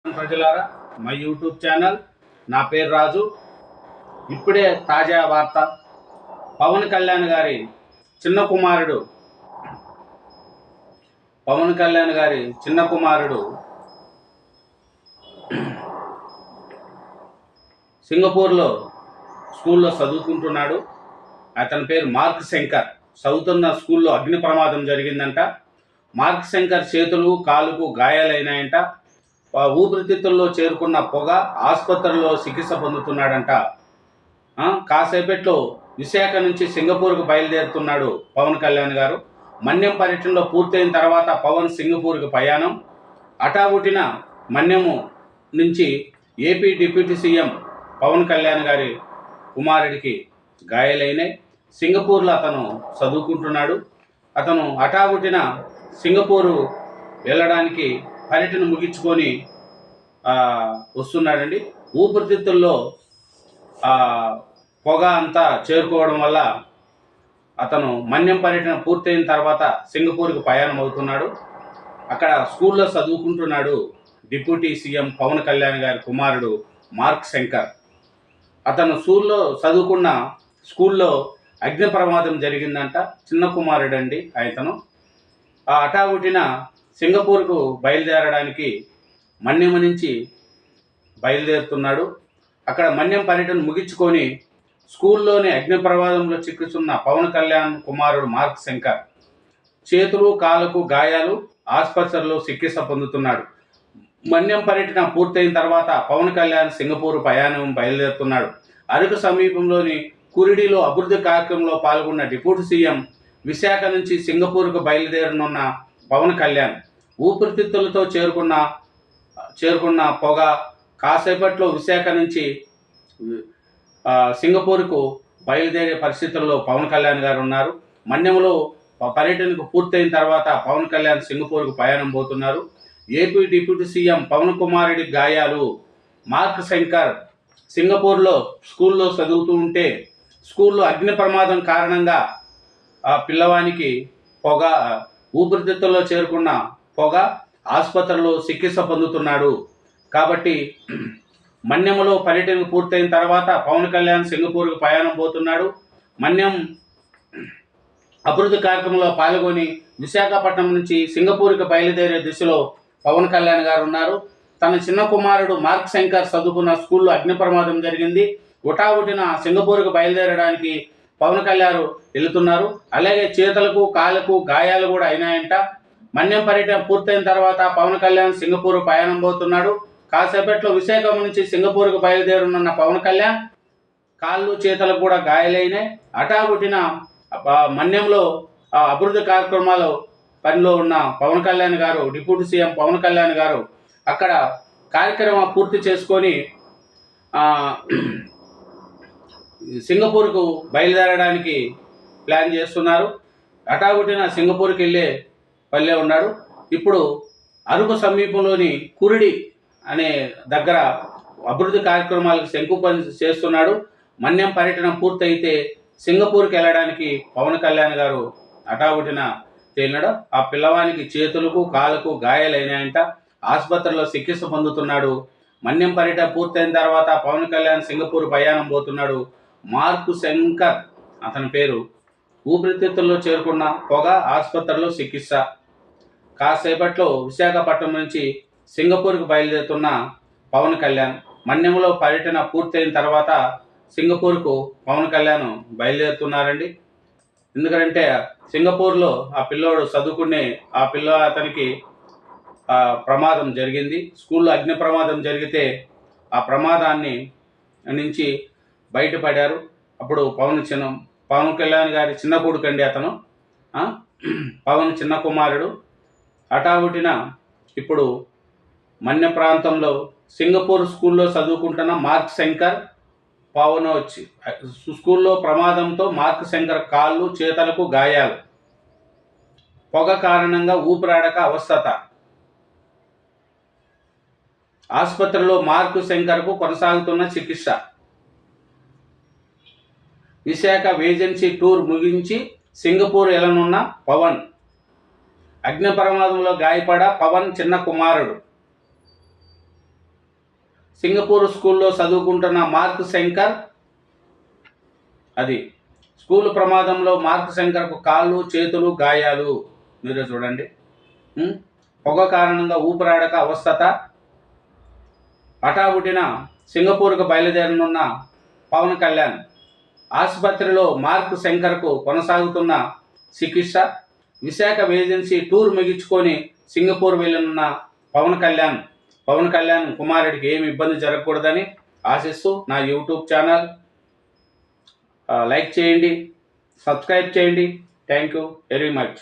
ప్రజలారా, my YouTube channel, నా పేరు రాజు. ఇప్పుడే తాజా వార్త. పవన్ కళ్యాణ్ గారి చిన్న కుమారుడు సింగపూర్లో స్కూల్లో చదువుకుంటున్నాడు. అతని పేరు మార్క్ శంకర్. చదువుతున్న స్కూల్లో అగ్ని ప్రమాదం జరిగిందంట. మార్క్ శంకర్ చేతులు కాలుకు గాయాలైనాయంట. ఊపిరితిత్తుల్లో చేరుకున్న పొగ, ఆసుపత్రిలో చికిత్స పొందుతున్నాడంట. కాసేపట్లో విశాఖ నుంచి సింగపూర్కు బయలుదేరుతున్నాడు పవన్ కళ్యాణ్ గారు. మన్యం పర్యటనలో పూర్తయిన తర్వాత పవన్ సింగపూర్కు ప్రయాణం. అటాబుటిన మన్యము నుంచి AP deputy CM Pawan Kalyan గారి కుమారుడికి గాయాలైనాయి. సింగపూర్లో అతను చదువుకుంటున్నాడు. అతను అటాబుటిన సింగపూరు వెళ్ళడానికి పర్యటన ముగించుకొని వస్తున్నాడండి. ఊపిరితిత్తుల్లో పొగ అంతా చేరుకోవడం వల్ల అతను మన్యం పర్యటన పూర్తయిన తర్వాత సింగపూర్కి ప్రయాణం అవుతున్నాడు. అక్కడ స్కూల్లో చదువుకుంటున్నాడు డిప్యూటీ సీఎం పవన్ కళ్యాణ్ గారి కుమారుడు మార్క్ శంకర్. అతను చదువుకున్న స్కూల్లో అగ్ని ప్రమాదం జరిగిందంట. చిన్న కుమారుడు అండి అతను. ఆ హఠావుటిన సింగపూర్కు బయలుదేరడానికి మన్యం నుంచి బయలుదేరుతున్నాడు. అక్కడ మన్యం పర్యటన ముగించుకొని స్కూల్లోని అగ్ని ప్రమాదంలో చిక్కుతున్న పవన్ కళ్యాణ్ కుమారుడు మార్క్ శంకర్ చేతులు కాళ్ళకు గాయాలు, ఆసుపత్రిలో చికిత్స పొందుతున్నాడు. మన్యం పర్యటన పూర్తయిన తర్వాత పవన్ కళ్యాణ్ సింగపూర్ ప్రయాణం బయలుదేరుతున్నాడు. అరకు సమీపంలోని కురిడిలో అభివృద్ధి కార్యక్రమంలో పాల్గొన్న డిప్యూటీ సీఎం విశాఖ నుంచి సింగపూర్కు బయలుదేరనున్న పవన్ కళ్యాణ్ ఊపిరితిత్తులతో చేరుకున్న పొగ, కాసేపట్లో విశాఖ నుంచి సింగపూర్కు బయలుదేరే పరిస్థితుల్లో పవన్ కళ్యాణ్ గారు ఉన్నారు. మన్యంలో పర్యటనకు పూర్తయిన తర్వాత పవన్ కళ్యాణ్ సింగపూర్కు ప్రయాణం పోతున్నారు. ఏపీ డిప్యూటీ సీఎం పవన్ కుమారుడి గాయాలు. మార్క్ శంకర్ సింగపూర్లో స్కూల్లో చదువుతూ ఉంటే స్కూల్లో అగ్ని ప్రమాదం కారణంగా ఆ పిల్లవానికి ఊపిరితిత్తుల్లో చేరుకున్న పొగ, ఆసుపత్రిలో చికిత్స పొందుతున్నాడు. కాబట్టి మన్యంలో పర్యటన పూర్తయిన తర్వాత పవన్ కళ్యాణ్ సింగపూర్కు ప్రయాణం పోతున్నాడు. మన్యం అభివృద్ధి కార్యక్రమంలో పాల్గొని విశాఖపట్నం నుంచి సింగపూర్కి బయలుదేరే దిశలో పవన్ కళ్యాణ్ గారు ఉన్నారు. తన చిన్న కుమారుడు మార్క్ శంకర్ చదువుకున్న స్కూల్లో అగ్ని ప్రమాదం జరిగింది. ఉటావుటిన సింగపూర్కు బయలుదేరడానికి పవన్ కళ్యాణ్ వెళుతున్నారు. అలాగే చేతులకు కాళ్ళకు గాయాలు కూడా అయినాయంట. మన్యం పర్యటన పూర్తయిన తర్వాత పవన్ కళ్యాణ్ సింగపూర్ ప్రయాణం పోతున్నాడు. కాసేపట్లో విశాఖం నుంచి సింగపూర్కు బయలుదేరునున్న పవన్ కళ్యాణ్ కాళ్ళు చేతులకు కూడా గాయాలైనాయి. అటాబుటిన మన్యంలో అభివృద్ధి కార్యక్రమాలు పనిలో ఉన్న పవన్ కళ్యాణ్ గారు, డిప్యూటీ సీఎం పవన్ కళ్యాణ్ గారు అక్కడ కార్యక్రమం పూర్తి చేసుకొని సింగపూర్కు బయలుదేరడానికి ప్లాన్ చేస్తున్నారు. హఠాగుటిన సింగపూర్కి వెళ్ళే పల్లె ఉన్నాడు. ఇప్పుడు అరకు సమీపంలోని కురిడి అనే దగ్గర అభివృద్ధి కార్యక్రమాలకు శంకుపని చేస్తున్నాడు. మన్యం పర్యటన పూర్తయితే సింగపూర్కి వెళ్ళడానికి పవన్ కళ్యాణ్ గారు హఠాగుటిన తేలినాడు. ఆ పిల్లవానికి చేతులకు కాళ్ళకు గాయాలైనాయంట. ఆసుపత్రిలో చికిత్స పొందుతున్నాడు. మన్యం పర్యటన పూర్తయిన తర్వాత పవన్ కళ్యాణ్ సింగపూర్ ప్రయాణం పోతున్నాడు. మార్క్ శంకర్ అతని పేరు. ఊపిరితిత్తుల్లో చేరుకున్న పొగ, ఆసుపత్రిలో చికిత్స. కాసేపట్లో విశాఖపట్నం నుంచి సింగపూర్కు బయలుదేరుతున్న పవన్ కళ్యాణ్ మన్యంలో పర్యటన పూర్తయిన తర్వాత సింగపూర్కు పవన్ కళ్యాణ్ బయలుదేరుతున్నారండి. ఎందుకంటే సింగపూర్లో ఆ పిల్లోడు చదువుకునే అతనికి ప్రమాదం జరిగింది. స్కూల్లో అగ్ని ప్రమాదం జరిగితే ఆ ప్రమాదాన్ని నుంచి బయటపడారు. అప్పుడు పవన్ కళ్యాణ్ గారి చిన్న కొడుకండి అతను. పవన్ చిన్న కుమారుడు. హఠావుటిన ఇప్పుడు మన్య ప్రాంతంలో సింగపూర్ స్కూల్లో చదువుకుంటున్న మార్క్ శంకర్ పవన్ వచ్చి స్కూల్లో ప్రమాదంతో మార్క్ శంకర్ కాళ్ళు చేతులకు గాయాలు, పొగ కారణంగా ఊపిరాడక అవస్థత. ఆసుపత్రిలో మార్క్ శంకర్కు కొనసాగుతున్న చికిత్స. విశాఖ వేజెన్సీ టూర్ ముగించి సింగపూర్ వెళ్ళనున్న పవన్. అగ్ని ప్రమాదంలో గాయపడ పవన్ చిన్న కుమారుడు. సింగపూర్ స్కూల్లో చదువుకుంటున్న మార్క్ శంకర్, అది స్కూల్ ప్రమాదంలో మార్క్ శంకర్కు కాళ్ళు చేతులు గాయాలు. మీరే చూడండి. పొగ కారణంగా ఊపిరాడక అవస్థత. హఠావుటిన సింగపూర్కు బయలుదేరనున్న పవన్ కళ్యాణ్ ఆసుపత్రిలో మార్క్ శంకర్కు కొనసాగుతున్న చికిత్స. విశాఖ ఏజెన్సీ టూర్ ముగించుకొని సింగపూర్ వెళ్ళనున్న పవన్ కళ్యాణ్ కుమారుడికి ఏమి ఇబ్బంది జరగకూడదని ఆశిస్తూ నా యూట్యూబ్ ఛానల్ లైక్ చేయండి, సబ్స్క్రైబ్ చేయండి. Thank you very much.